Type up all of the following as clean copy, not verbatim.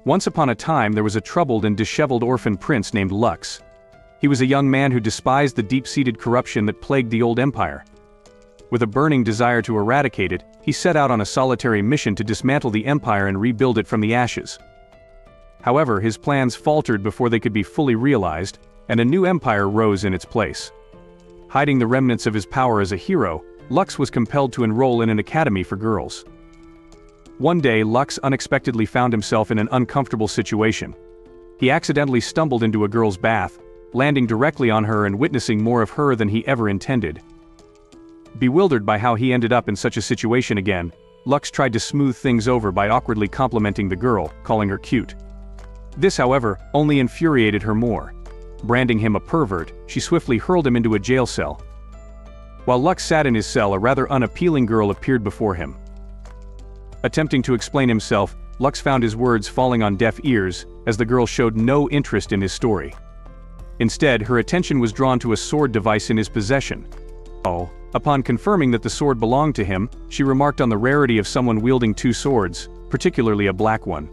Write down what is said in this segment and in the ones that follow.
Once upon a time there was a troubled and disheveled orphan prince named Lux. He was a young man who despised the deep-seated corruption that plagued the old empire. With a burning desire to eradicate it, he set out on a solitary mission to dismantle the empire and rebuild it from the ashes. However, his plans faltered before they could be fully realized, and a new empire rose in its place. Hiding the remnants of his power as a hero, Lux was compelled to enroll in an academy for girls. One day, Lux unexpectedly found himself in an uncomfortable situation. He accidentally stumbled into a girl's bath, landing directly on her and witnessing more of her than he ever intended. Bewildered by how he ended up in such a situation again, Lux tried to smooth things over by awkwardly complimenting the girl, calling her cute. This, however, only infuriated her more. Branding him a pervert, she swiftly hurled him into a jail cell. While Lux sat in his cell, a rather unappealing girl appeared before him. Attempting to explain himself, Lux found his words falling on deaf ears, as the girl showed no interest in his story. Instead, her attention was drawn to a sword device in his possession. Upon confirming that the sword belonged to him, she remarked on the rarity of someone wielding two swords, particularly a black one.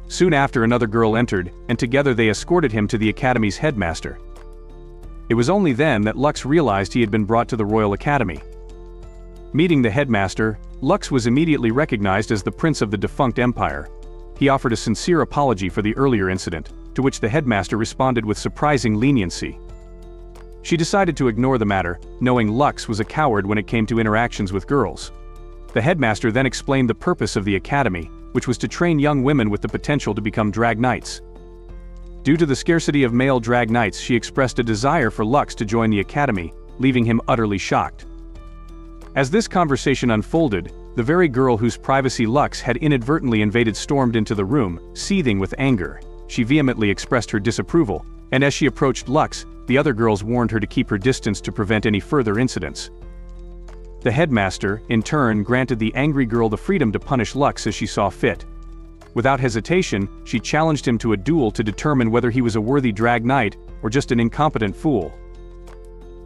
Soon after, another girl entered, and together they escorted him to the academy's headmaster. It was only then that Lux realized he had been brought to the Royal Academy. Meeting the headmaster, Lux was immediately recognized as the prince of the defunct empire. He offered a sincere apology for the earlier incident, to which the headmaster responded with surprising leniency. She decided to ignore the matter, knowing Lux was a coward when it came to interactions with girls. The headmaster then explained the purpose of the academy, which was to train young women with the potential to become drag knights. Due to the scarcity of male drag knights, she expressed a desire for Lux to join the academy, leaving him utterly shocked. As this conversation unfolded, the very girl whose privacy Lux had inadvertently invaded stormed into the room, seething with anger. She vehemently expressed her disapproval, and as she approached Lux, the other girls warned her to keep her distance to prevent any further incidents. The headmaster, in turn, granted the angry girl the freedom to punish Lux as she saw fit. Without hesitation, she challenged him to a duel to determine whether he was a worthy drag knight or just an incompetent fool.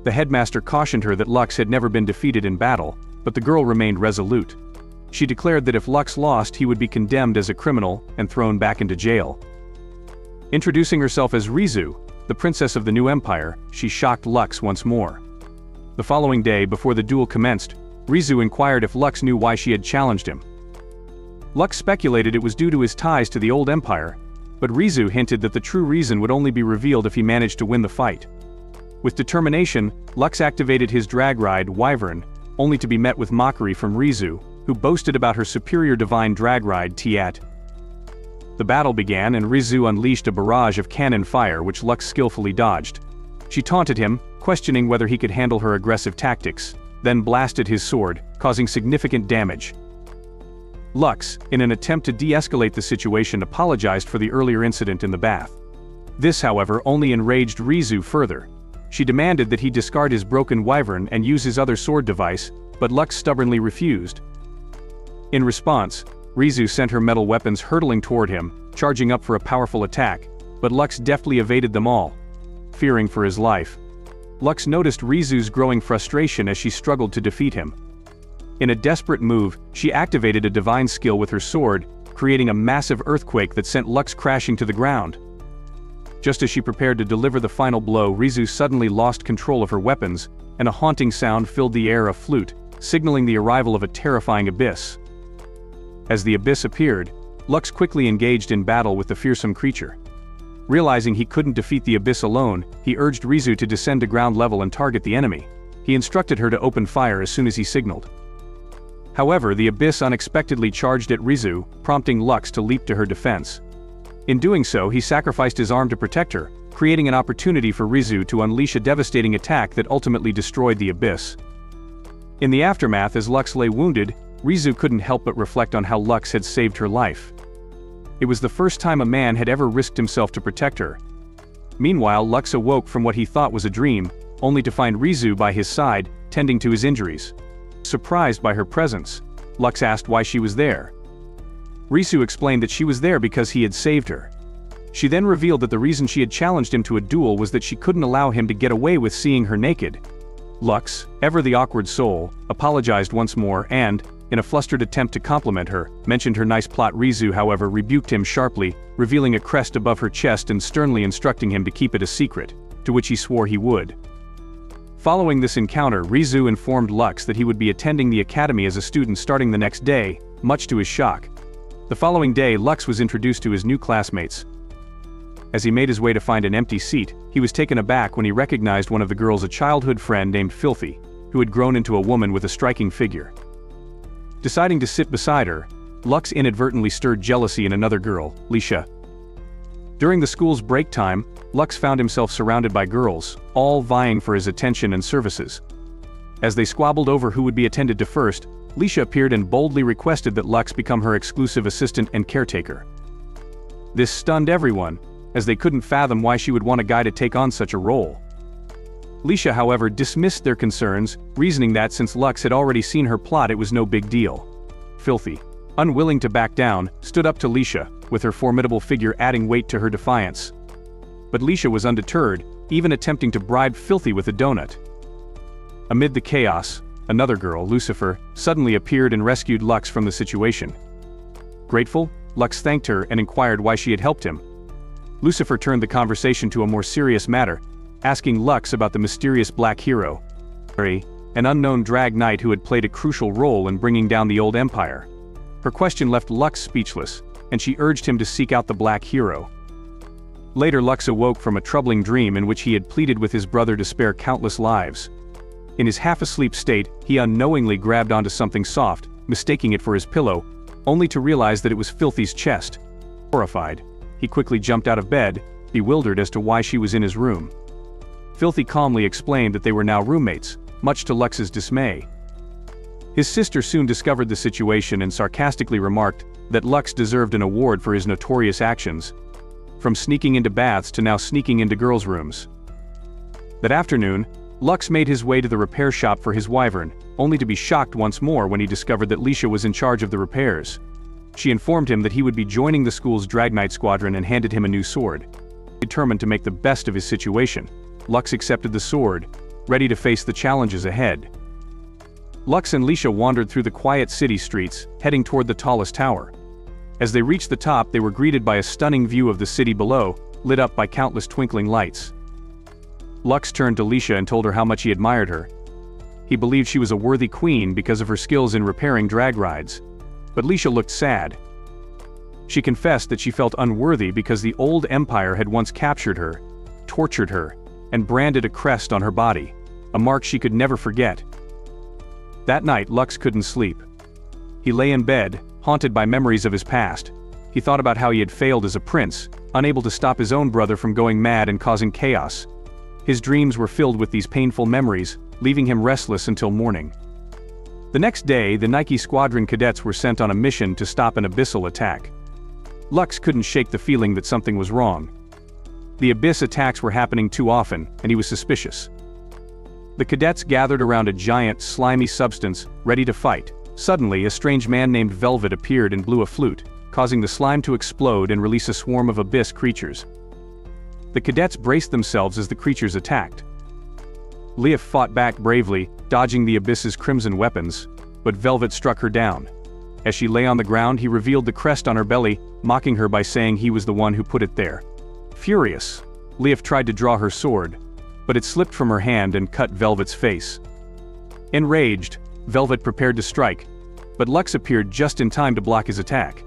The headmaster cautioned her that Lux had never been defeated in battle, but the girl remained resolute. She declared that if Lux lost, he would be condemned as a criminal and thrown back into jail. Introducing herself as Rizu, the princess of the new empire, she shocked Lux once more. The following day, before the duel commenced, Rizu inquired if Lux knew why she had challenged him. Lux speculated it was due to his ties to the old empire, but Rizu hinted that the true reason would only be revealed if he managed to win the fight. With determination, Lux activated his drag ride, Wyvern, only to be met with mockery from Rizu, who boasted about her superior divine drag ride, Tiat. The battle began and Rizu unleashed a barrage of cannon fire which Lux skillfully dodged. She taunted him, questioning whether he could handle her aggressive tactics, then blasted his sword, causing significant damage. Lux, in an attempt to de-escalate the situation, apologized for the earlier incident in the bath. This, however, only enraged Rizu further. She demanded that he discard his broken wyvern and use his other sword device, but Lux stubbornly refused. In response, Rizu sent her metal weapons hurtling toward him, charging up for a powerful attack, but Lux deftly evaded them all. Fearing for his life, Lux noticed Rizu's growing frustration as she struggled to defeat him. In a desperate move, she activated a divine skill with her sword, creating a massive earthquake that sent Lux crashing to the ground. Just as she prepared to deliver the final blow, Rizu suddenly lost control of her weapons, and a haunting sound filled the air, a flute, signaling the arrival of a terrifying abyss. As the abyss appeared, Lux quickly engaged in battle with the fearsome creature. Realizing he couldn't defeat the abyss alone, he urged Rizu to descend to ground level and target the enemy. He instructed her to open fire as soon as he signaled. However, the abyss unexpectedly charged at Rizu, prompting Lux to leap to her defense. In doing so, he sacrificed his arm to protect her, creating an opportunity for Rizu to unleash a devastating attack that ultimately destroyed the abyss. In the aftermath, as Lux lay wounded, Rizu couldn't help but reflect on how Lux had saved her life. It was the first time a man had ever risked himself to protect her. Meanwhile, Lux awoke from what he thought was a dream, only to find Rizu by his side, tending to his injuries. Surprised by her presence, Lux asked why she was there. Rizu explained that she was there because he had saved her. She then revealed that the reason she had challenged him to a duel was that she couldn't allow him to get away with seeing her naked. Lux, ever the awkward soul, apologized once more and, in a flustered attempt to compliment her, mentioned her nice plot. Rizu, however, rebuked him sharply, revealing a crest above her chest and sternly instructing him to keep it a secret, to which he swore he would. Following this encounter, Rizu informed Lux that he would be attending the academy as a student starting the next day, much to his shock. The following day, Lux was introduced to his new classmates. As he made his way to find an empty seat, he was taken aback when he recognized one of the girls, a childhood friend named Filthy, who had grown into a woman with a striking figure. Deciding to sit beside her, Lux inadvertently stirred jealousy in another girl, Lisha. During the school's break time, Lux found himself surrounded by girls, all vying for his attention and services. As they squabbled over who would be attended to first, Lisha appeared and boldly requested that Lux become her exclusive assistant and caretaker. This stunned everyone, as they couldn't fathom why she would want a guy to take on such a role. Lisha, however, dismissed their concerns, reasoning that since Lux had already seen her plot, it was no big deal. Filthy, unwilling to back down, stood up to Lisha, with her formidable figure adding weight to her defiance. But Lisha was undeterred, even attempting to bribe Filthy with a donut. Amid the chaos, another girl, Lucifer, suddenly appeared and rescued Lux from the situation. Grateful, Lux thanked her and inquired why she had helped him. Lucifer turned the conversation to a more serious matter, asking Lux about the mysterious Black Hero, an unknown drag knight who had played a crucial role in bringing down the old empire. Her question left Lux speechless, and she urged him to seek out the Black Hero. Later, Lux awoke from a troubling dream in which he had pleaded with his brother to spare countless lives. In his half-asleep state, he unknowingly grabbed onto something soft, mistaking it for his pillow, only to realize that it was Filthy's chest. Horrified, he quickly jumped out of bed, bewildered as to why she was in his room. Filthy calmly explained that they were now roommates, much to Lux's dismay. His sister soon discovered the situation and sarcastically remarked that Lux deserved an award for his notorious actions, from sneaking into baths to now sneaking into girls' rooms. That afternoon, Lux made his way to the repair shop for his wyvern, only to be shocked once more when he discovered that Lisha was in charge of the repairs. She informed him that he would be joining the school's Drag Knight squadron and handed him a new sword. Determined to make the best of his situation, Lux accepted the sword, ready to face the challenges ahead. Lux and Lisha wandered through the quiet city streets, heading toward the tallest tower. As they reached the top, they were greeted by a stunning view of the city below, lit up by countless twinkling lights. Lux turned to Lisha and told her how much he admired her. He believed she was a worthy queen because of her skills in repairing drag rides. But Lisha looked sad. She confessed that she felt unworthy because the old empire had once captured her, tortured her, and branded a crest on her body, a mark she could never forget. That night, Lux couldn't sleep. He lay in bed, haunted by memories of his past. He thought about how he had failed as a prince, unable to stop his own brother from going mad and causing chaos. His dreams were filled with these painful memories, leaving him restless until morning. The next day, the Nike Squadron cadets were sent on a mission to stop an abyssal attack. Lux couldn't shake the feeling that something was wrong. The abyss attacks were happening too often, and he was suspicious. The cadets gathered around a giant, slimy substance, ready to fight. Suddenly, a strange man named Velvet appeared and blew a flute, causing the slime to explode and release a swarm of abyss creatures. The cadets braced themselves as the creatures attacked. Leaf fought back bravely, dodging the abyss's crimson weapons, but Velvet struck her down. As she lay on the ground, he revealed the crest on her belly, mocking her by saying he was the one who put it there. Furious, Leaf tried to draw her sword, but it slipped from her hand and cut Velvet's face. Enraged, Velvet prepared to strike, but Lux appeared just in time to block his attack.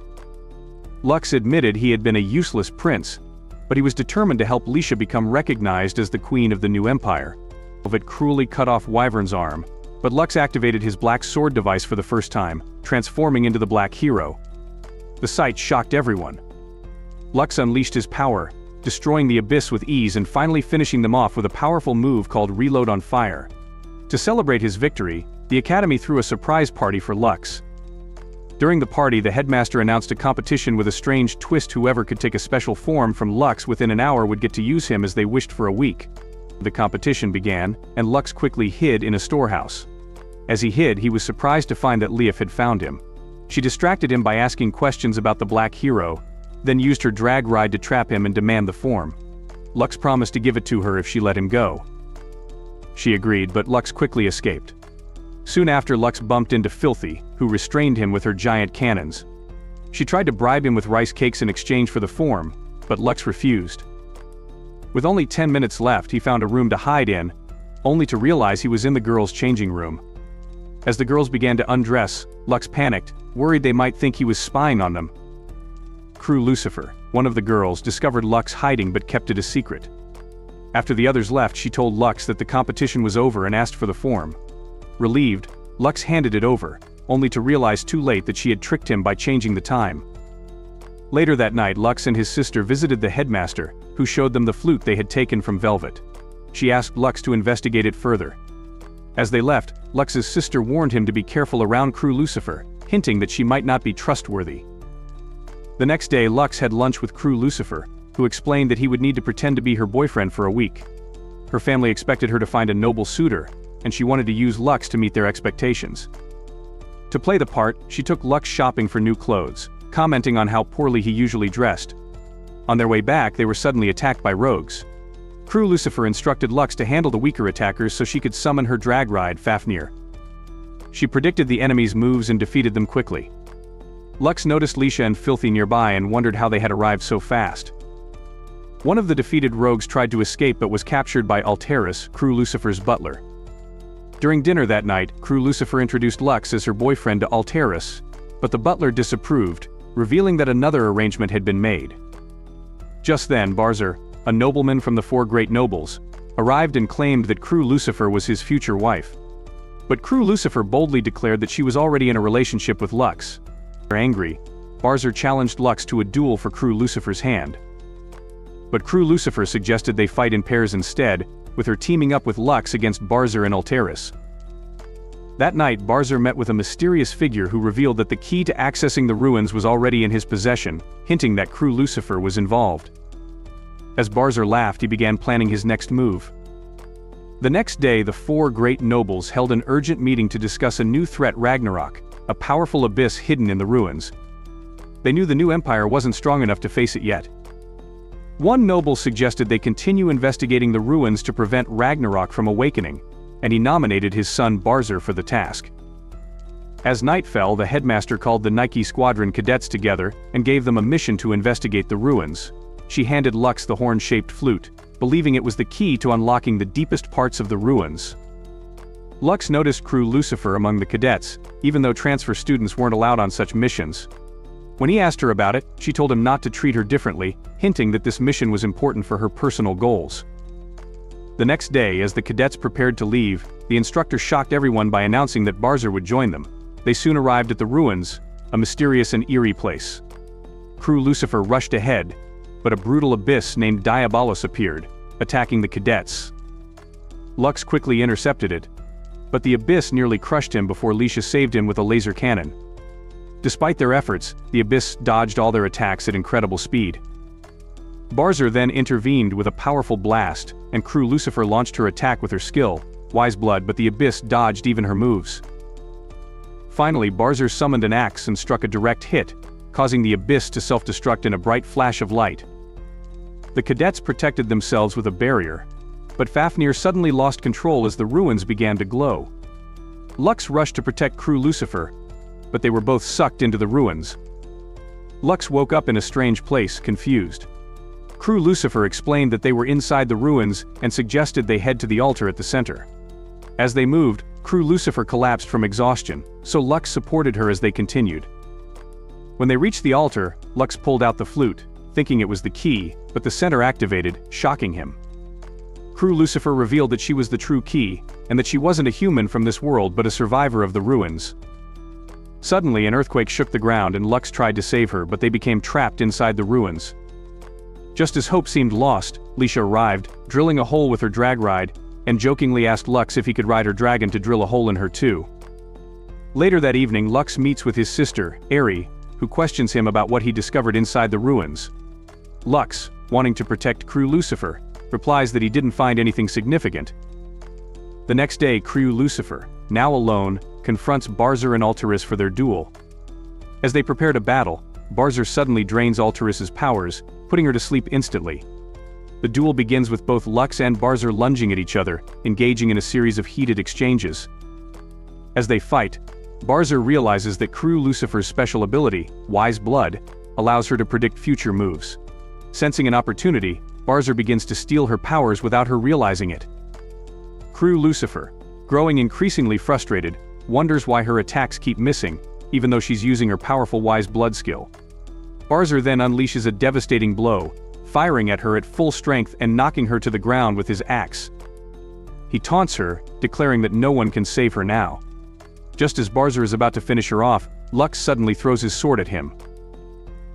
Lux admitted he had been a useless prince, but he was determined to help Lisha become recognized as the queen of the new empire. Velvet cruelly cut off Wyvern's arm, but Lux activated his black sword device for the first time, transforming into the Black Hero. The sight shocked everyone. Lux unleashed his power, destroying the abyss with ease and finally finishing them off with a powerful move called Reload on Fire. To celebrate his victory, the Academy threw a surprise party for Lux. During the party, the headmaster announced a competition with a strange twist. Whoever could take a special form from Lux within an hour would get to use him as they wished for a week. The competition began, and Lux quickly hid in a storehouse. As he hid, he was surprised to find that Leaf had found him. She distracted him by asking questions about the Black Hero, then used her drag ride to trap him and demand the form. Lux promised to give it to her if she let him go. She agreed, but Lux quickly escaped. Soon after, Lux bumped into Filthy, who restrained him with her giant cannons. She tried to bribe him with rice cakes in exchange for the form, but Lux refused. With only 10 minutes left, he found a room to hide in, only to realize he was in the girls' changing room. As the girls began to undress, Lux panicked, worried they might think he was spying on them. Crew Lucifer, one of the girls, discovered Lux hiding but kept it a secret. After the others left, she told Lux that the competition was over and asked for the form. Relieved, Lux handed it over, only to realize too late that she had tricked him by changing the time. Later that night, Lux and his sister visited the headmaster, who showed them the flute they had taken from Velvet. She asked Lux to investigate it further. As they left, Lux's sister warned him to be careful around Crew Lucifer, hinting that she might not be trustworthy. The next day, Lux had lunch with Crew Lucifer, who explained that he would need to pretend to be her boyfriend for a week. Her family expected her to find a noble suitor, and she wanted to use Lux to meet their expectations. To play the part, she took Lux shopping for new clothes, commenting on how poorly he usually dressed. On their way back, they were suddenly attacked by rogues. Crew Lucifer instructed Lux to handle the weaker attackers so she could summon her drag ride, Fafnir. She predicted the enemy's moves and defeated them quickly. Lux noticed Leisha and Filthy nearby and wondered how they had arrived so fast. One of the defeated rogues tried to escape but was captured by Alteris, Crew Lucifer's butler. During dinner that night, Crew Lucifer introduced Lux as her boyfriend to Alteris, but the butler disapproved, revealing that another arrangement had been made. Just then, Barzar, a nobleman from the Four Great Nobles, arrived and claimed that Crew Lucifer was his future wife. But Crew Lucifer boldly declared that she was already in a relationship with Lux. Angry, Barzar challenged Lux to a duel for Crew Lucifer's hand. But Crew Lucifer suggested they fight in pairs instead, with her teaming up with Lux against Barzar and Alteris. That night, Barzar met with a mysterious figure who revealed that the key to accessing the ruins was already in his possession, hinting that Crew Lucifer was involved. As Barzar laughed, he began planning his next move. The next day, the Four Great Nobles held an urgent meeting to discuss a new threat, Ragnarok, a powerful abyss hidden in the ruins. They knew the new empire wasn't strong enough to face it yet. One noble suggested they continue investigating the ruins to prevent Ragnarok from awakening, and he nominated his son Barzar for the task. As night fell, the headmaster called the Nike Squadron cadets together and gave them a mission to investigate the ruins. She handed Lux the horn-shaped flute, believing it was the key to unlocking the deepest parts of the ruins. Lux noticed Crew Lucifer among the cadets, even though transfer students weren't allowed on such missions. When he asked her about it, she told him not to treat her differently, hinting that this mission was important for her personal goals. The next day, as the cadets prepared to leave, the instructor shocked everyone by announcing that Barzar would join them. They soon arrived at the ruins, a mysterious and eerie place. Crew Lucifer rushed ahead, but a brutal abyss named Diabolos appeared, attacking the cadets. Lux quickly intercepted it, but the abyss nearly crushed him before Leisha saved him with a laser cannon. Despite their efforts, the abyss dodged all their attacks at incredible speed. Barzar then intervened with a powerful blast, and Crew Lucifer launched her attack with her skill, Wise Blood, but the abyss dodged even her moves. Finally, Barzar summoned an axe and struck a direct hit, causing the abyss to self-destruct in a bright flash of light. The cadets protected themselves with a barrier, but Fafnir suddenly lost control as the ruins began to glow. Lux rushed to protect Crew Lucifer, but they were both sucked into the ruins. Lux woke up in a strange place, confused. Crew Lucifer explained that they were inside the ruins and suggested they head to the altar at the center. As they moved, Crew Lucifer collapsed from exhaustion, so Lux supported her as they continued. When they reached the altar, Lux pulled out the flute, thinking it was the key, but the center activated, shocking him. Crew Lucifer revealed that she was the true key, and that she wasn't a human from this world but a survivor of the ruins. Suddenly, an earthquake shook the ground and Lux tried to save her, but they became trapped inside the ruins. Just as hope seemed lost, Leisha arrived, drilling a hole with her drag ride, and jokingly asked Lux if he could ride her dragon to drill a hole in her too. Later that evening, Lux meets with his sister, Aerie, who questions him about what he discovered inside the ruins. Lux, wanting to protect Crew Lucifer, replies that he didn't find anything significant. The next day, Crew Lucifer, now alone, confronts Barzar and Alteris for their duel. As they prepare to battle, Barzar suddenly drains Alteris's powers, putting her to sleep instantly. The duel begins with both Lux and Barzar lunging at each other, engaging in a series of heated exchanges. As they fight, Barzer realizes that Crew Lucifer's special ability, Wise Blood, allows her to predict future moves. Sensing an opportunity, Barzer begins to steal her powers without her realizing it. Crew Lucifer, growing increasingly frustrated, wonders why her attacks keep missing, even though she's using her powerful Wise Blood skill. Barzer then unleashes a devastating blow, firing at her at full strength and knocking her to the ground with his axe. He taunts her, declaring that no one can save her now. Just as Barzer is about to finish her off, Lux suddenly throws his sword at him.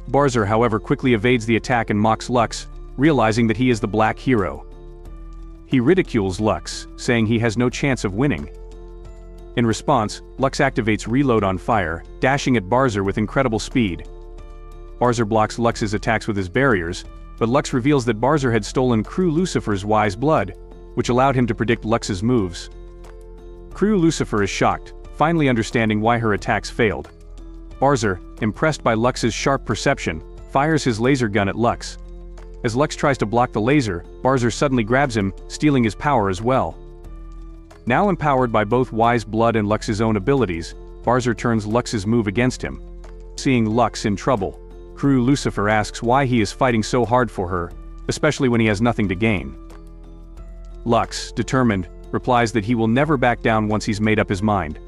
Barzer, however, quickly evades the attack and mocks Lux, realizing that he is the black hero. He ridicules Lux, saying he has no chance of winning. In response, Lux activates Reload on Fire, dashing at Barzer with incredible speed. Barzer blocks Lux's attacks with his barriers, but Lux reveals that Barzer had stolen Crew Lucifer's Wise Blood, which allowed him to predict Lux's moves. Crew Lucifer is shocked, finally understanding why her attacks failed. Barzer, impressed by Lux's sharp perception, fires his laser gun at Lux. As Lux tries to block the laser, Barzer suddenly grabs him, stealing his power as well. Now empowered by both Wise Blood and Lux's own abilities, Barzer turns Lux's move against him. Seeing Lux in trouble, Crew Lucifer asks why he is fighting so hard for her, especially when he has nothing to gain. Lux, determined, replies that he will never back down once he's made up his mind.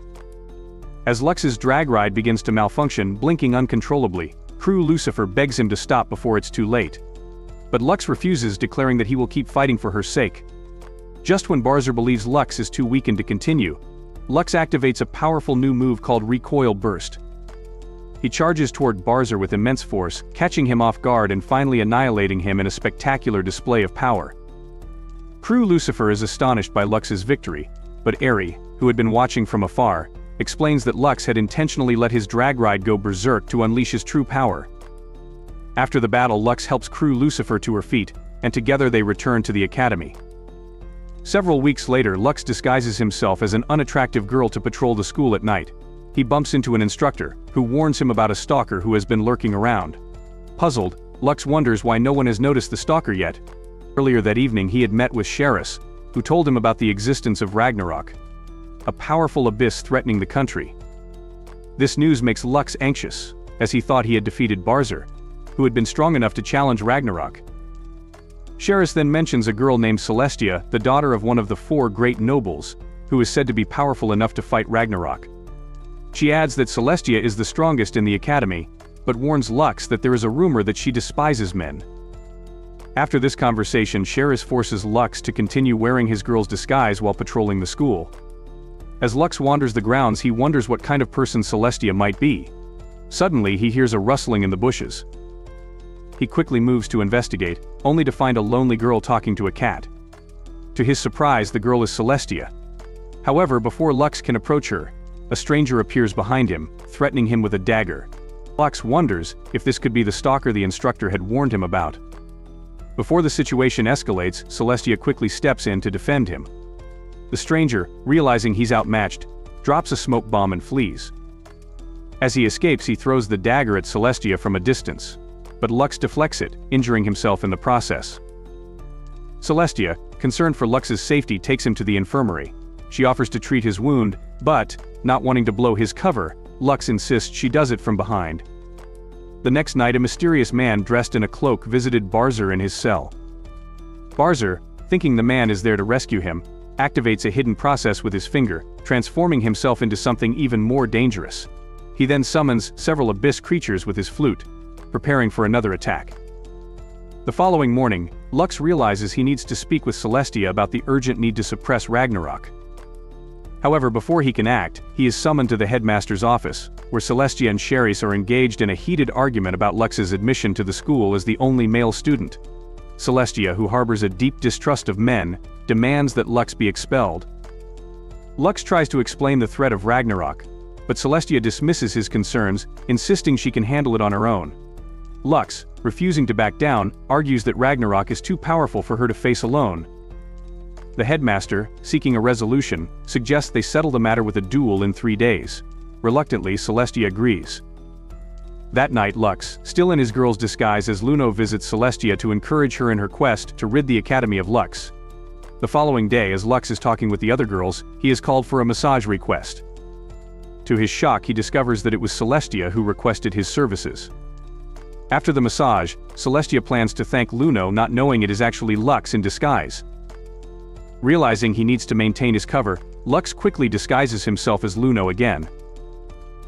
As Lux's drag ride begins to malfunction, blinking uncontrollably, Crew Lucifer begs him to stop before it's too late. But Lux refuses, declaring that he will keep fighting for her sake. Just when Barzer believes Lux is too weakened to continue, Lux activates a powerful new move called Recoil Burst. He charges toward Barzer with immense force, catching him off guard and finally annihilating him in a spectacular display of power. Crew Lucifer is astonished by Lux's victory, but Eri, who had been watching from afar, explains that Lux had intentionally let his drag ride go berserk to unleash his true power. After the battle, Lux helps Crew Lucifer to her feet, and together they return to the academy. Several weeks later, Lux disguises himself as an unattractive girl to patrol the school at night. He bumps into an instructor, who warns him about a stalker who has been lurking around. Puzzled, Lux wonders why no one has noticed the stalker yet. Earlier that evening he had met with Sheris, who told him about the existence of Ragnarok, a powerful abyss threatening the country. This news makes Lux anxious, as he thought he had defeated Barzer, who had been strong enough to challenge Ragnarok. Sheris then mentions a girl named Celestia, the daughter of one of the 4 great nobles, who is said to be powerful enough to fight Ragnarok. She adds that Celestia is the strongest in the academy, but warns Lux that there is a rumor that she despises men. After this conversation, Sheris forces Lux to continue wearing his girl's disguise while patrolling the school. As Lux wanders the grounds, he wonders what kind of person Celestia might be. Suddenly, he hears a rustling in the bushes. He quickly moves to investigate, only to find a lonely girl talking to a cat. To his surprise, the girl is Celestia. However, before Lux can approach her, a stranger appears behind him, threatening him with a dagger. Lux wonders if this could be the stalker the instructor had warned him about. Before the situation escalates, Celestia quickly steps in to defend him. The stranger, realizing he's outmatched, drops a smoke bomb and flees. As he escapes, he throws the dagger at Celestia from a distance, but Lux deflects it, injuring himself in the process. Celestia, concerned for Lux's safety, takes him to the infirmary. She offers to treat his wound, but, not wanting to blow his cover, Lux insists she does it from behind. The next night, a mysterious man dressed in a cloak visited Barzer in his cell. Barzer, thinking the man is there to rescue him, activates a hidden process with his finger, transforming himself into something even more dangerous. He then summons several abyss creatures with his flute, preparing for another attack. The following morning, Lux realizes he needs to speak with Celestia about the urgent need to suppress Ragnarok. However, before he can act, he is summoned to the headmaster's office, where Celestia and Sheris are engaged in a heated argument about Lux's admission to the school as the only male student. Celestia, who harbors a deep distrust of men, demands that Lux be expelled. Lux tries to explain the threat of Ragnarok, but Celestia dismisses his concerns, insisting she can handle it on her own. Lux, refusing to back down, argues that Ragnarok is too powerful for her to face alone. The headmaster, seeking a resolution, suggests they settle the matter with a duel in 3 days. Reluctantly, Celestia agrees. That night, Lux, still in his girl's disguise as Luno, visits Celestia to encourage her in her quest to rid the academy of Lux. The following day, as Lux is talking with the other girls, he is called for a massage request. To his shock, he discovers that it was Celestia who requested his services. After the massage, Celestia plans to thank Luno, not knowing it is actually Lux in disguise. Realizing he needs to maintain his cover, Lux quickly disguises himself as Luno again.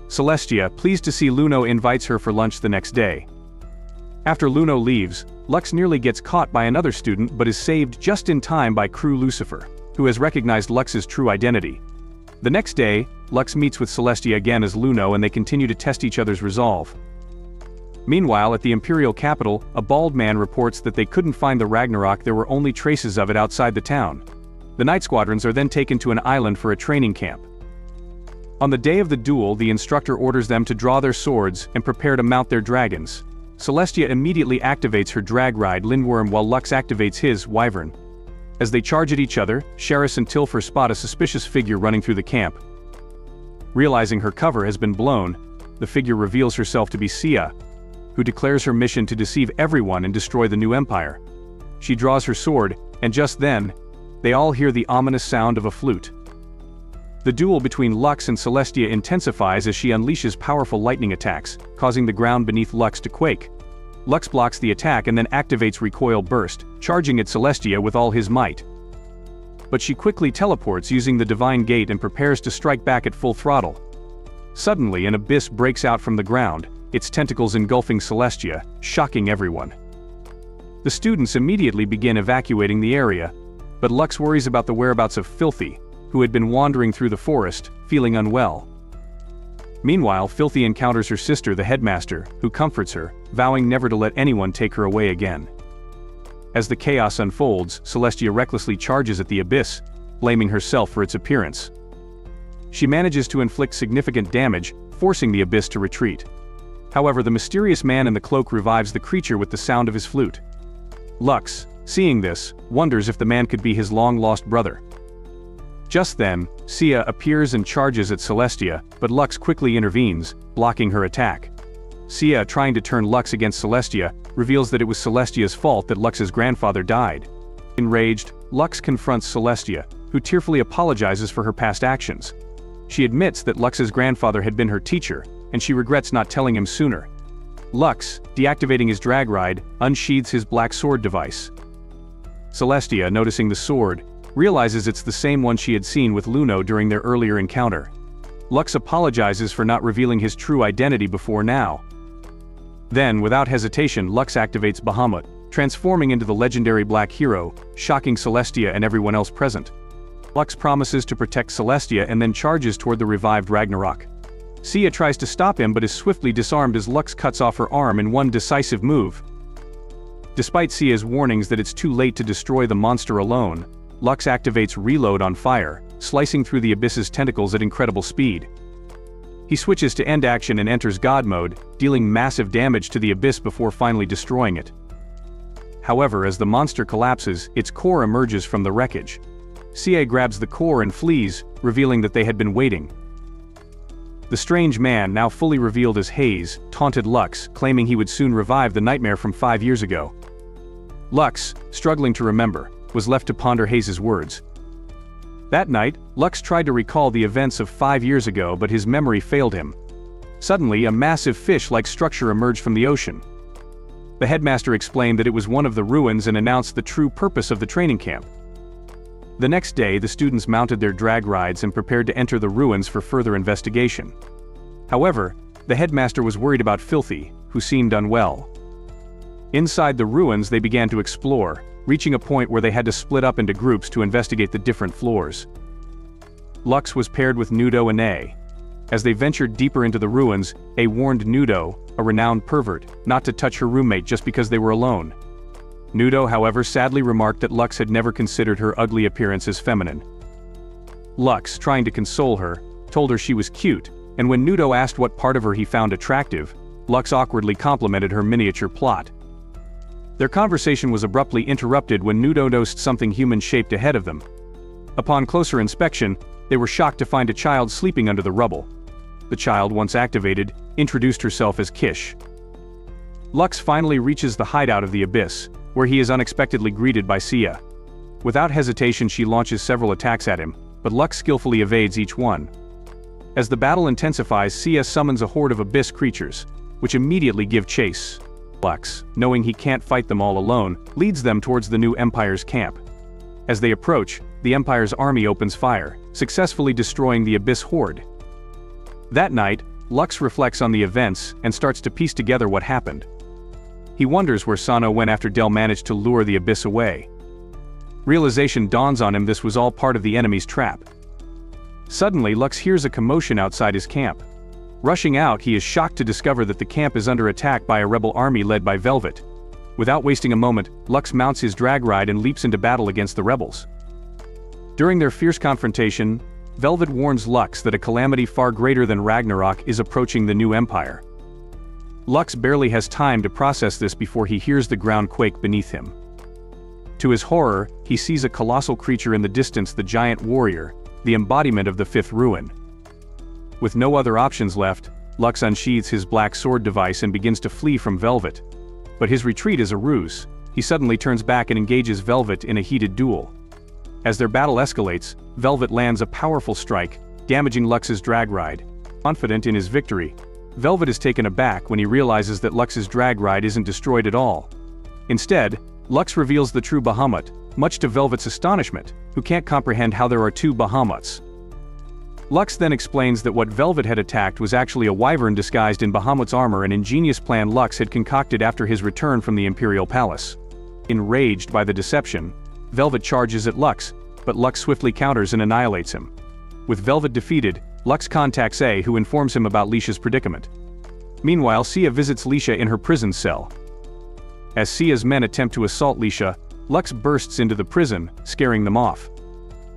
Celestia, pleased to see Luno, invites her for lunch the next day. After Luno leaves, Lux nearly gets caught by another student but is saved just in time by Crew Lucifer, who has recognized Lux's true identity. The next day, Lux meets with Celestia again as Luno and they continue to test each other's resolve. Meanwhile, at the Imperial capital, a bald man reports that they couldn't find the Ragnarok. There were only traces of it outside the town. The Night Squadrons are then taken to an island for a training camp. On the day of the duel, the instructor orders them to draw their swords and prepare to mount their dragons. Celestia immediately activates her drag ride Lindworm while Lux activates his Wyvern. As they charge at each other, Sheris and Tilfer spot a suspicious figure running through the camp. Realizing her cover has been blown, the figure reveals herself to be Sia, who declares her mission to deceive everyone and destroy the new empire. She draws her sword, and just then, they all hear the ominous sound of a flute. The duel between Lux and Celestia intensifies as she unleashes powerful lightning attacks, causing the ground beneath Lux to quake. Lux blocks the attack and then activates Recoil Burst, charging at Celestia with all his might. But she quickly teleports using the Divine Gate and prepares to strike back at full throttle. Suddenly, an abyss breaks out from the ground, its tentacles engulfing Celestia, shocking everyone. The students immediately begin evacuating the area, but Lux worries about the whereabouts of Filthy, who had been wandering through the forest, feeling unwell. Meanwhile, Filthy encounters her sister, the headmaster, who comforts her, vowing never to let anyone take her away again. As the chaos unfolds, Celestia recklessly charges at the abyss, blaming herself for its appearance. She manages to inflict significant damage, forcing the abyss to retreat. However, the mysterious man in the cloak revives the creature with the sound of his flute. Lux, seeing this, wonders if the man could be his long-lost brother. Just then, Sia appears and charges at Celestia, but Lux quickly intervenes, blocking her attack. Sia, trying to turn Lux against Celestia, reveals that it was Celestia's fault that Lux's grandfather died. Enraged, Lux confronts Celestia, who tearfully apologizes for her past actions. She admits that Lux's grandfather had been her teacher, and she regrets not telling him sooner. Lux, deactivating his drag ride, unsheathes his black sword device. Celestia, noticing the sword, realizes it's the same one she had seen with Luno during their earlier encounter. Lux apologizes for not revealing his true identity before now. Then, without hesitation, Lux activates Bahamut, transforming into the legendary Black Hero, shocking Celestia and everyone else present. Lux promises to protect Celestia and then charges toward the revived Ragnarok. Sia tries to stop him but is swiftly disarmed as Lux cuts off her arm in one decisive move. Despite Sia's warnings that it's too late to destroy the monster alone, Lux activates Reload on fire, slicing through the abyss's tentacles at incredible speed. He switches to end action and enters God mode, dealing massive damage to the abyss before finally destroying it. However, as the monster collapses, its core emerges from the wreckage. Sia grabs the core and flees, revealing that they had been waiting. The strange man, now fully revealed as Haze, taunted Lux, claiming he would soon revive the nightmare from 5 years ago. Lux, struggling to remember, was left to ponder Haze's words. That night, Lux tried to recall the events of 5 years ago but his memory failed him. Suddenly, a massive fish-like structure emerged from the ocean. The headmaster explained that it was one of the ruins and announced the true purpose of the training camp. The next day, the students mounted their drag rides and prepared to enter the ruins for further investigation. However, the headmaster was worried about Filthy, who seemed unwell. Inside the ruins, they began to explore, reaching a point where they had to split up into groups to investigate the different floors. Lux was paired with Nudo and A. As they ventured deeper into the ruins, A warned Nudo, a renowned pervert, not to touch her roommate just because they were alone. Nudo, however, sadly remarked that Lux had never considered her ugly appearance as feminine. Lux, trying to console her, told her she was cute, and when Nudo asked what part of her he found attractive, Lux awkwardly complimented her miniature plot. Their conversation was abruptly interrupted when Nudo noticed something human-shaped ahead of them. Upon closer inspection, they were shocked to find a child sleeping under the rubble. The child, once activated, introduced herself as Kish. Lux finally reaches the hideout of the Abyss, where he is unexpectedly greeted by Sia. Without hesitation, she launches several attacks at him, but Lux skillfully evades each one. As the battle intensifies, Sia summons a horde of abyss creatures, which immediately give chase. Lux, knowing he can't fight them all alone, leads them towards the new Empire's camp. As they approach, the Empire's army opens fire, successfully destroying the abyss horde. That night, Lux reflects on the events and starts to piece together what happened. He wonders where Sano went after Del managed to lure the abyss away. Realization dawns on him this was all part of the enemy's trap. Suddenly, Lux hears a commotion outside his camp. Rushing out, he is shocked to discover that the camp is under attack by a rebel army led by Velvet. Without wasting a moment, Lux mounts his drag ride and leaps into battle against the rebels. During their fierce confrontation, Velvet warns Lux that a calamity far greater than Ragnarok is approaching the new Empire. Lux barely has time to process this before he hears the ground quake beneath him. To his horror, he sees a colossal creature in the distance, the giant warrior, the embodiment of the fifth ruin. With no other options left, Lux unsheathes his black sword device and begins to flee from Velvet. But his retreat is a ruse. He suddenly turns back and engages Velvet in a heated duel. As their battle escalates, Velvet lands a powerful strike, damaging Lux's drag ride. Confident in his victory, Velvet is taken aback when he realizes that Lux's drag ride isn't destroyed at all. Instead, Lux reveals the true Bahamut, much to Velvet's astonishment, who can't comprehend how there are two Bahamuts. Lux then explains that what Velvet had attacked was actually a wyvern disguised in Bahamut's armor, an ingenious plan Lux had concocted after his return from the Imperial Palace. Enraged by the deception, Velvet charges at Lux, but Lux swiftly counters and annihilates him. With Velvet defeated, Lux contacts A, who informs him about Lisha's predicament. Meanwhile, Sia visits Lisha in her prison cell. As Sia's men attempt to assault Lisha, Lux bursts into the prison, scaring them off.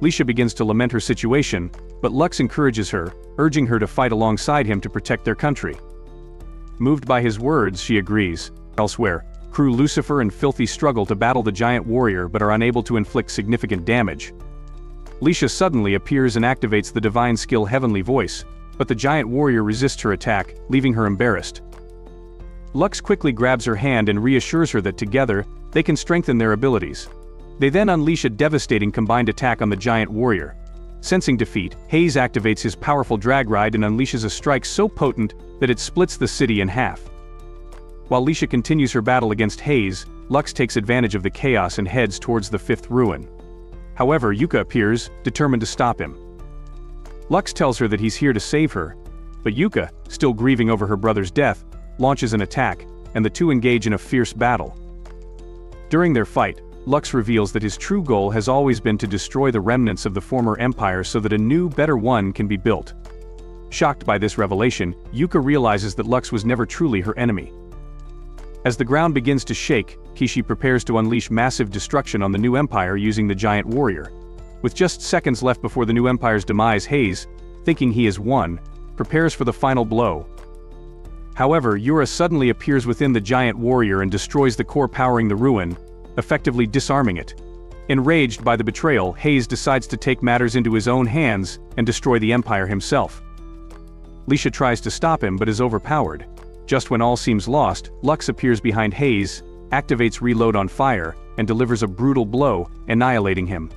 Lisha begins to lament her situation, but Lux encourages her, urging her to fight alongside him to protect their country. Moved by his words, she agrees. Elsewhere, crew Lucifer and Filthy struggle to battle the giant warrior but are unable to inflict significant damage. Lisha suddenly appears and activates the divine skill Heavenly Voice, but the giant warrior resists her attack, leaving her embarrassed. Lux quickly grabs her hand and reassures her that together, they can strengthen their abilities. They then unleash a devastating combined attack on the giant warrior. Sensing defeat, Hayes activates his powerful drag ride and unleashes a strike so potent that it splits the city in half. While Lisha continues her battle against Hayes, Lux takes advantage of the chaos and heads towards the fifth ruin. However, Yuka appears, determined to stop him. Lux tells her that he's here to save her, but Yuka, still grieving over her brother's death, launches an attack, and the two engage in a fierce battle. During their fight, Lux reveals that his true goal has always been to destroy the remnants of the former empire so that a new, better one can be built. Shocked by this revelation, Yuka realizes that Lux was never truly her enemy. As the ground begins to shake, Kishi prepares to unleash massive destruction on the new empire using the giant warrior. With just seconds left before the new empire's demise, Hayes, thinking he has won, prepares for the final blow. However, Yura suddenly appears within the giant warrior and destroys the core powering the ruin, effectively disarming it. Enraged by the betrayal, Hayes decides to take matters into his own hands and destroy the empire himself. Lisha tries to stop him but is overpowered. Just when all seems lost, Lux appears behind Hayes, activates Reload on fire, and delivers a brutal blow, annihilating him.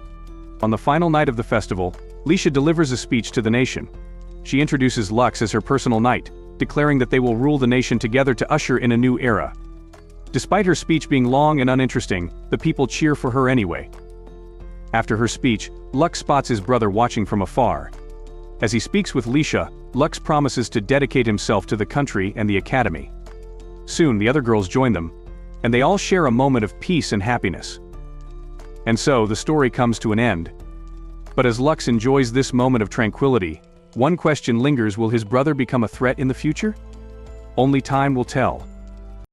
On the final night of the festival, Lisha delivers a speech to the nation. She introduces Lux as her personal knight, declaring that they will rule the nation together to usher in a new era. Despite her speech being long and uninteresting, the people cheer for her anyway. After her speech, Lux spots his brother watching from afar. As he speaks with Lisha, Lux promises to dedicate himself to the country and the academy. Soon the other girls join them, and they all share a moment of peace and happiness. And so the story comes to an end. But as Lux enjoys this moment of tranquility, one question lingers: will his brother become a threat in the future? Only time will tell.